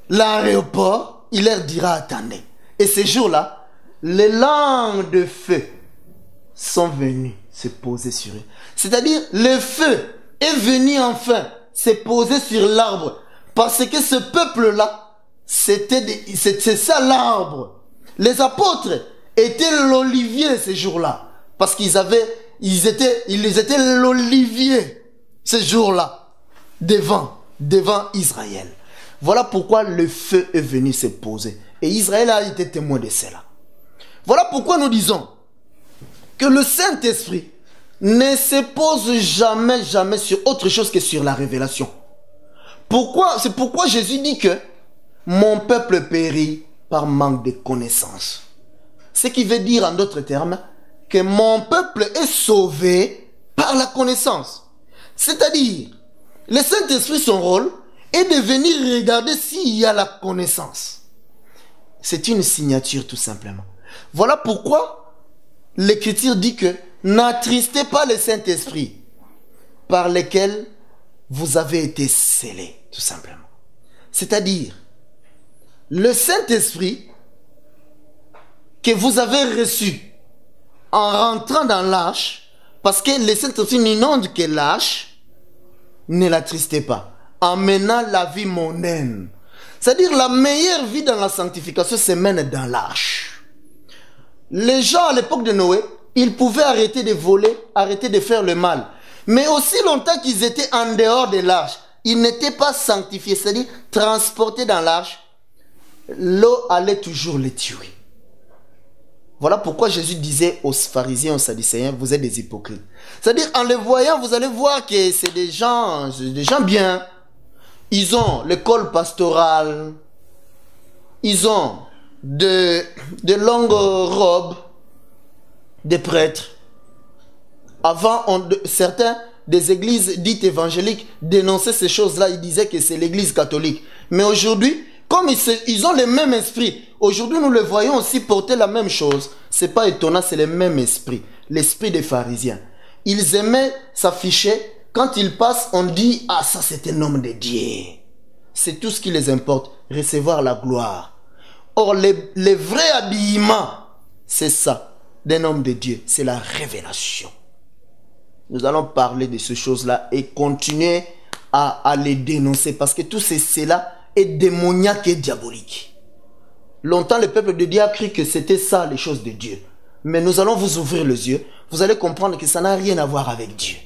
l'aéroport, il leur dira, attendez. Et ces jours-là, les langues de feu sont venues se poser sur eux. C'est-à-dire, le feu est venu enfin se poser sur l'arbre. Parce que ce peuple-là, c'est ça l'arbre. Les apôtres étaient l'olivier ces jours-là. Parce qu'ils étaient l'olivier ces jours-là. Devant Israël. Voilà pourquoi le feu est venu se poser. Et Israël a été témoin de cela. Voilà pourquoi nous disons que le Saint-Esprit ne se pose jamais sur autre chose que sur la révélation. C'est pourquoi Jésus dit que mon peuple périt par manque de connaissance. Ce qui veut dire en d'autres termes que mon peuple est sauvé par la connaissance. C'est-à-dire, le Saint-Esprit, son rôle est de venir regarder s'il y a la connaissance. C'est une signature tout simplement. Voilà pourquoi l'Écriture dit que n'attristez pas le Saint-Esprit par lequel vous avez été scellés, tout simplement. C'est-à-dire, le Saint-Esprit que vous avez reçu en rentrant dans l'arche, parce que le Saint-Esprit n'inonde que l'arche, ne l'attristez pas, en menant la vie mondaine. C'est-à-dire la meilleure vie dans la sanctification se mène dans l'arche. Les gens à l'époque de Noé, ils pouvaient arrêter de voler, arrêter de faire le mal. Mais aussi longtemps qu'ils étaient en dehors de l'arche, ils n'étaient pas sanctifiés, c'est-à-dire transportés dans l'arche, l'eau allait toujours les tuer. Voilà pourquoi Jésus disait aux pharisiens, aux sadducéens, vous êtes des hypocrites. C'est-à-dire, en les voyant, vous allez voir que c'est des gens bien. Ils ont l'école pastorale. Ils ont de longues robes des prêtres. Avant, certains des églises dites évangéliques dénonçaient ces choses-là. Ils disaient que c'est l'église catholique. Mais aujourd'hui, comme ils ont le même esprit, aujourd'hui nous les voyons aussi porter la même chose. C'est pas étonnant, c'est le même esprit. L'esprit des pharisiens. Ils aimaient s'afficher. Quand ils passent, on dit, ah ça c'est un homme de Dieu. C'est tout ce qui les importe, recevoir la gloire. Or, les vrais habillements, c'est ça, d'un homme de Dieu. C'est la révélation. Nous allons parler de ces choses-là et continuer à les dénoncer. Parce que tout cela est démoniaque et diabolique. Longtemps, le peuple de Dieu a cru que c'était ça, les choses de Dieu. Mais nous allons vous ouvrir les yeux. Vous allez comprendre que ça n'a rien à voir avec Dieu.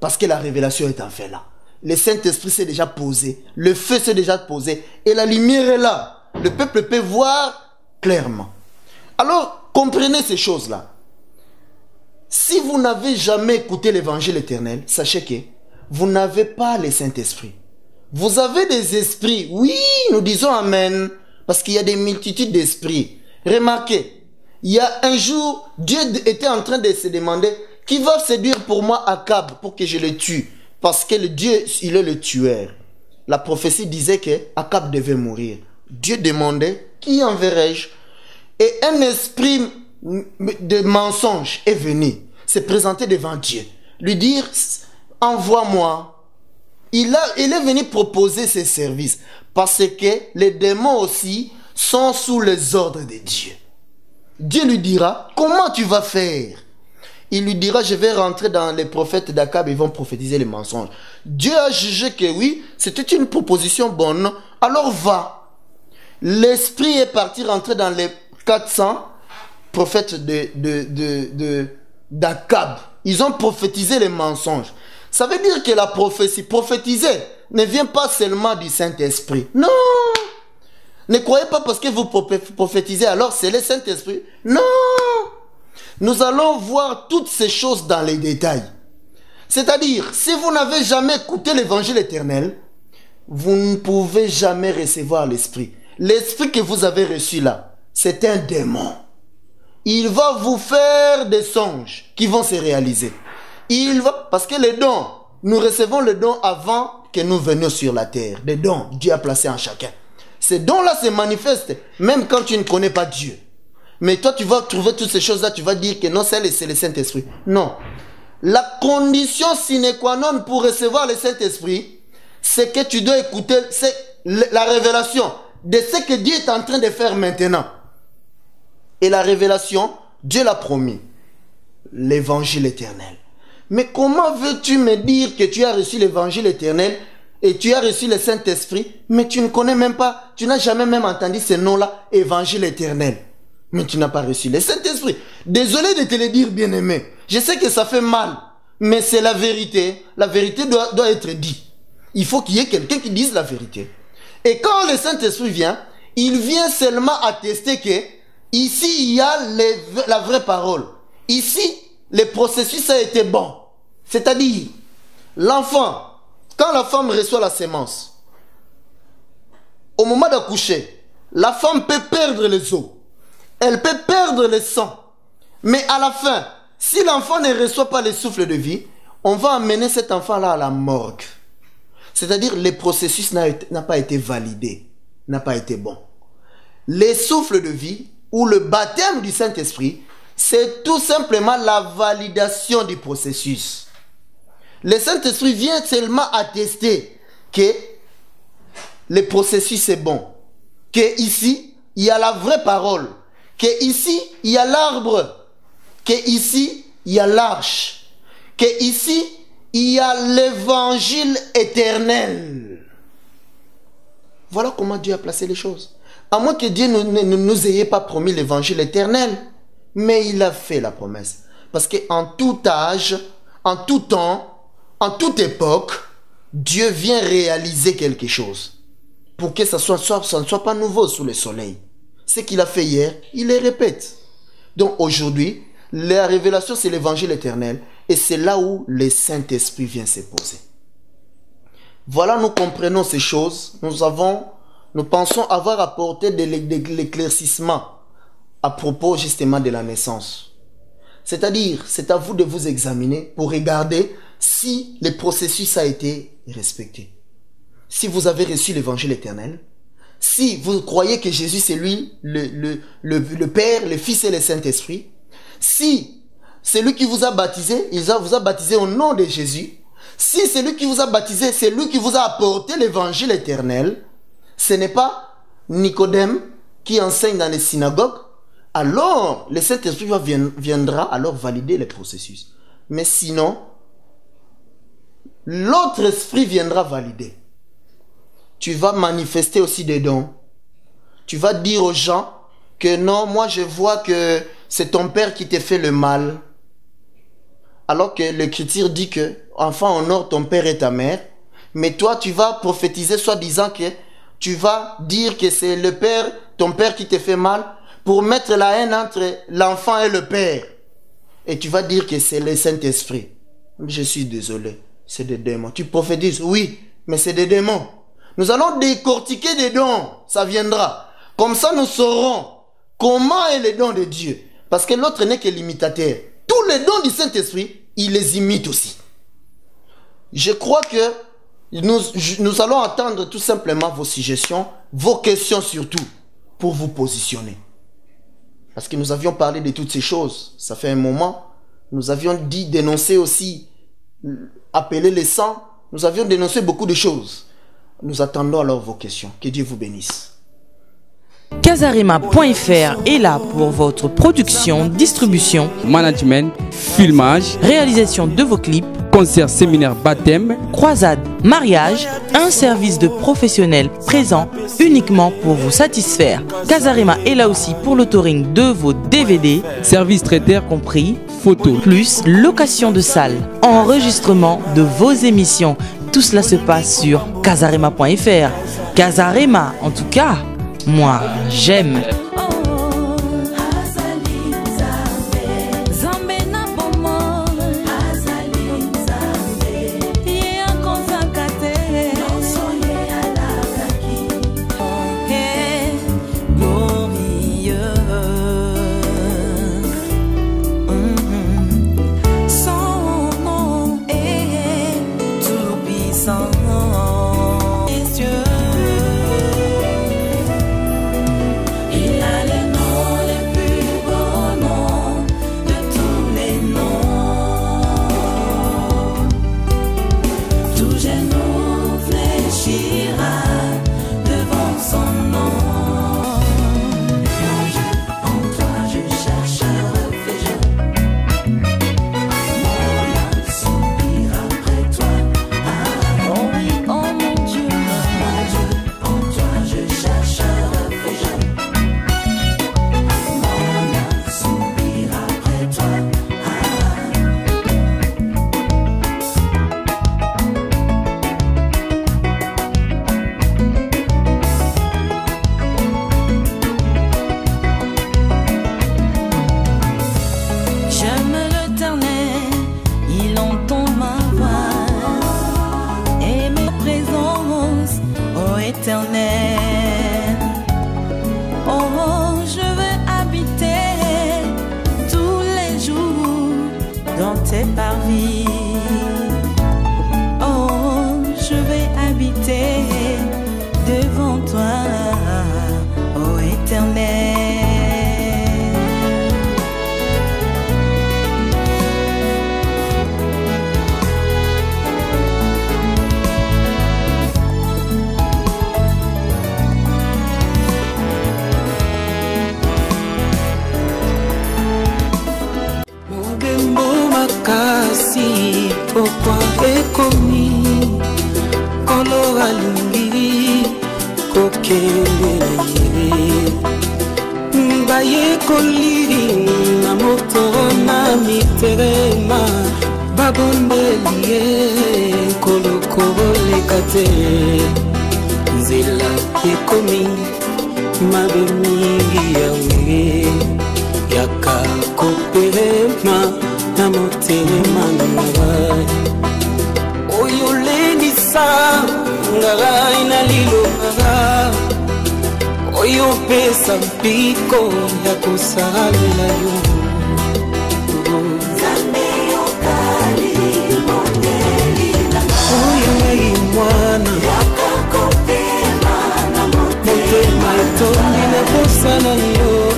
Parce que la révélation est en fait là. Le Saint-Esprit s'est déjà posé. Le feu s'est déjà posé. Et la lumière est là. Le peuple peut voir clairement. Alors, comprenez ces choses-là. Si vous n'avez jamais écouté l'évangile éternel, sachez que vous n'avez pas le Saint-Esprit. Vous avez des esprits. Oui, nous disons Amen. Parce qu'il y a des multitudes d'esprits. Remarquez, il y a un jour, Dieu était en train de se demander qui va séduire pour moi Akab pour que je le tue. Parce que le Dieu, il est le tueur. La prophétie disait que Akab devait mourir. Dieu demandait qui enverrai-je? Et un esprit de mensonge est venu se présenter devant Dieu. Lui dire, envoie-moi. Il est venu proposer ses services. Parce que les démons aussi sont sous les ordres de Dieu. Dieu lui dira, comment tu vas faire? Il lui dira, je vais rentrer dans les prophètes d'Akab, ils vont prophétiser les mensonges. Dieu a jugé que oui, c'était une proposition bonne. Alors va. L'esprit est parti rentrer dans les 400 prophètes d'Akab. Ils ont prophétisé les mensonges. Ça veut dire que la prophétie, prophétiser, ne vient pas seulement du Saint-Esprit. Non. Ne croyez pas parce que vous prophétisez, alors c'est le Saint-Esprit. Non. Nous allons voir toutes ces choses dans les détails. C'est-à-dire, si vous n'avez jamais écouté l'évangile éternel, vous ne pouvez jamais recevoir l'esprit. L'esprit que vous avez reçu là, c'est un démon. Il va vous faire des songes qui vont se réaliser. Il va, parce que les dons, nous recevons les dons avant que nous venions sur la terre. Des dons, Dieu a placé en chacun. Ces dons-là se manifestent même quand tu ne connais pas Dieu. Mais toi, tu vas trouver toutes ces choses-là, tu vas dire que non, c'est le Saint-Esprit. Non. La condition sine qua non pour recevoir le Saint-Esprit, c'est que tu dois écouter la révélation de ce que Dieu est en train de faire maintenant. Et la révélation, Dieu l'a promis. L'évangile éternel. Mais comment veux-tu me dire que tu as reçu l'évangile éternel et tu as reçu le Saint-Esprit, mais tu ne connais même pas, tu n'as jamais même entendu ce nom-là, évangile éternel. Mais tu n'as pas reçu le Saint-Esprit. Désolé de te le dire, bien-aimé. Je sais que ça fait mal, mais c'est la vérité. La vérité doit être dite. Il faut qu'il y ait quelqu'un qui dise la vérité. Et quand le Saint-Esprit vient, il vient seulement attester que ici, il y a la vraie parole. Ici, le processus a été bon. C'est-à-dire, l'enfant, quand la femme reçoit la sémence, au moment d'accoucher, la femme peut perdre les os. Elle peut perdre le sang. Mais à la fin, si l'enfant ne reçoit pas le souffle de vie, on va amener cet enfant-là à la morgue. C'est-à-dire, le processus n'a pas été validé, n'a pas été bon. Le souffle de vie ou le baptême du Saint-Esprit, c'est tout simplement la validation du processus. Le Saint-Esprit vient seulement attester que le processus est bon. Que ici, il y a la vraie parole. Que ici, il y a l'arbre. Que ici, il y a l'arche. Que ici, il y a l'évangile éternel. Voilà comment Dieu a placé les choses. À moins que Dieu ne nous ait pas promis l'évangile éternel. Mais il a fait la promesse. Parce qu'en tout âge, en tout temps, en toute époque, Dieu vient réaliser quelque chose. Pour que ça ne soit pas nouveau sous le soleil. Ce qu'il a fait hier, il le répète. Donc aujourd'hui, la révélation, c'est l'évangile éternel. Et c'est là où le Saint-Esprit vient se poser. Voilà, nous comprenons ces choses. Nous pensons avoir apporté de l'éclaircissement à propos justement de la naissance. C'est-à-dire, c'est à vous de vous examiner pour regarder si le processus a été respecté. Si vous avez reçu l'évangile éternel, si vous croyez que Jésus c'est lui, le Père, le Fils et le Saint-Esprit, si c'est lui qui vous a baptisé, vous a baptisé au nom de Jésus, si c'est lui qui vous a baptisé, c'est lui qui vous a apporté l'évangile éternel, ce n'est pas Nicodème qui enseigne dans les synagogues, alors le Saint-Esprit viendra alors valider le processus. Mais sinon, l'autre esprit viendra valider. Tu vas manifester aussi des dons. Tu vas dire aux gens que non, moi je vois que c'est ton père qui t'a fait le mal. Alors que l'Écriture dit que, enfant, honore ton père et ta mère. Mais toi, tu vas prophétiser soi-disant que tu vas dire que c'est le père, ton père qui te fait mal, pour mettre la haine entre l'enfant et le père. Et tu vas dire que c'est le Saint-Esprit. Je suis désolé, c'est des démons. Tu prophétises, oui, mais c'est des démons. Nous allons décortiquer des dons, ça viendra. Comme ça, nous saurons comment est le don de Dieu. Parce que l'autre n'est que l'imitateur. Tous les dons du Saint-Esprit, il les imite aussi. Je crois que nous allons entendre tout simplement vos suggestions, vos questions surtout, pour vous positionner. Parce que nous avions parlé de toutes ces choses. Ça fait un moment. Nous avions dit, dénoncer aussi, appeler les saints. Nous avions dénoncé beaucoup de choses. Nous attendons alors vos questions. Que Dieu vous bénisse. Casarema.fr est là pour votre production, distribution, management, filmage, réalisation de vos clips, concerts, séminaires, baptême, croisades, mariage, un service de professionnels présent uniquement pour vous satisfaire. Casarema est là aussi pour l'autoring de vos DVD, services traiteurs compris, photos, plus location de salles, enregistrement de vos émissions. Tout cela se passe sur Casarema.fr. Casarema, en tout cas, moi, j'aime. Son nom éternel. Oh, je veux habiter tous les jours dans tes parvis. Oh, je vais habiter devant toi, ô éternel. Makasi pokwa ekomi kolo alingi kokende baye koliri na moto na miterema babondelie kolokole kate nzela ekomi mabe mingi yawe yaka koperema na motema ngai oyo lendisa ngai na liloba oyo pesa mpiko ya kosalela yo oyo ngai mwana motema etondi na kosala yo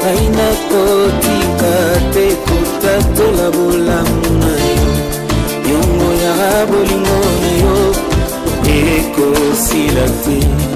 aina kotika te kutatola bolamu na yo yongo ya bolingo na yo ekosila te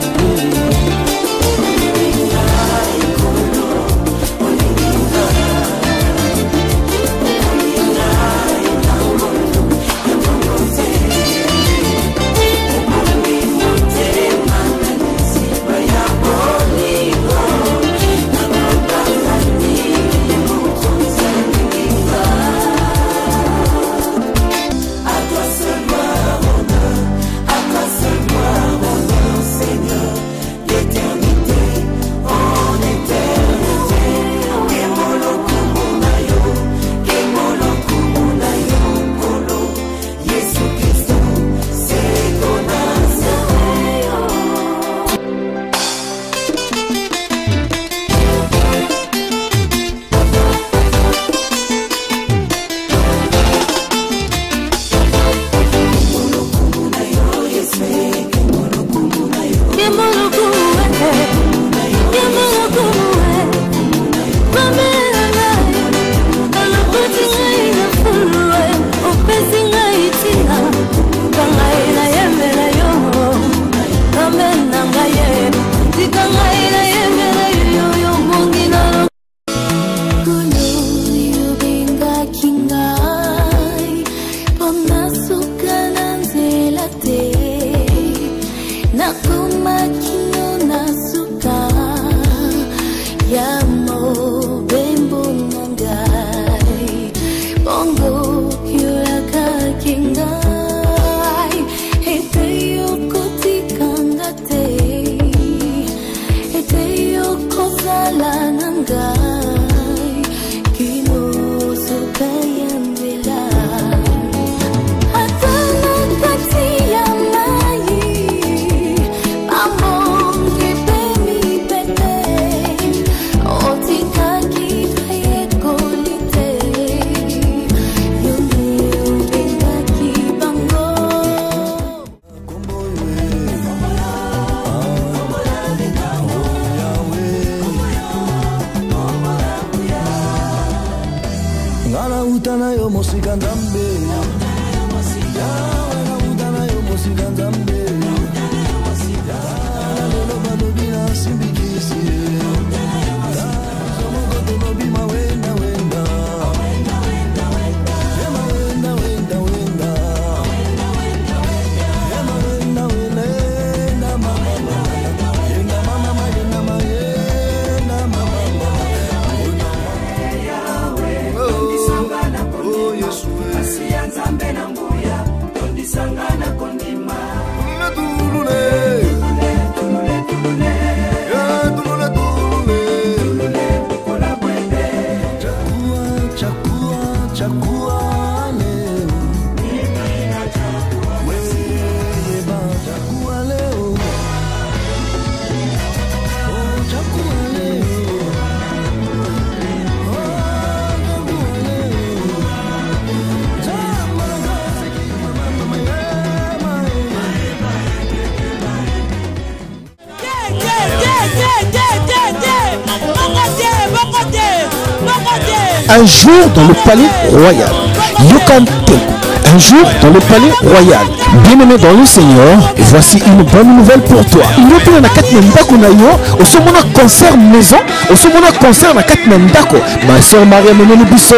Un jour dans le palais royal. Yokan Tenko. Un jour dans le palais royal. Bien-aimé dans le Seigneur, voici une bonne nouvelle pour toi. Il y a plein de ndako na yo, au sommet concert maison, au sommet concert na 4 ndako. Ma soeur Marie ameni biso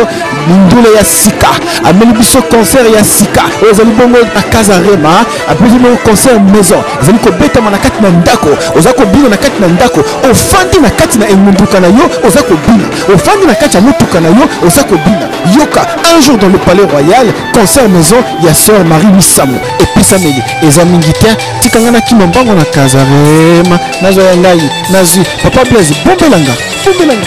ndule ya sika, ameni biso concert ya sika. Ozali bongo na Casarema, apesi mo concert maison. Ozali ko beta na 4 ndako, ozako bino na 4 ndako. Ofandi na 4 na emunduka na yo, ozako bina. Ofandi na 4 ya mutuka na yo, ozako bina. Yoka un jour dans le palais royal, concert maison ya sœur Marie Misamo. Et puis ça meli, ezamingita tikangana kimombango na Casarema, nazo ya ngai, nazu papa Blaise, bombelanga, bombelanga.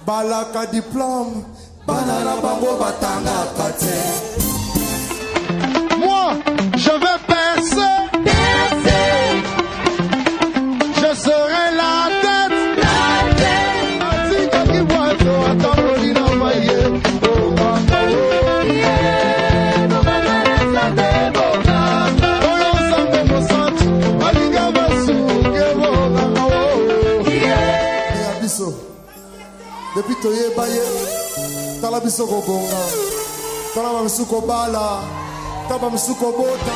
Balaka diplôme, banana bango batanga kate. Moi, je vais percer, je serai la tête, Atika qui voit toi, attends, il a envoyé. Depuis toye baye, tala biso ko bonga, tala biso ko bala, tala biso ko bota.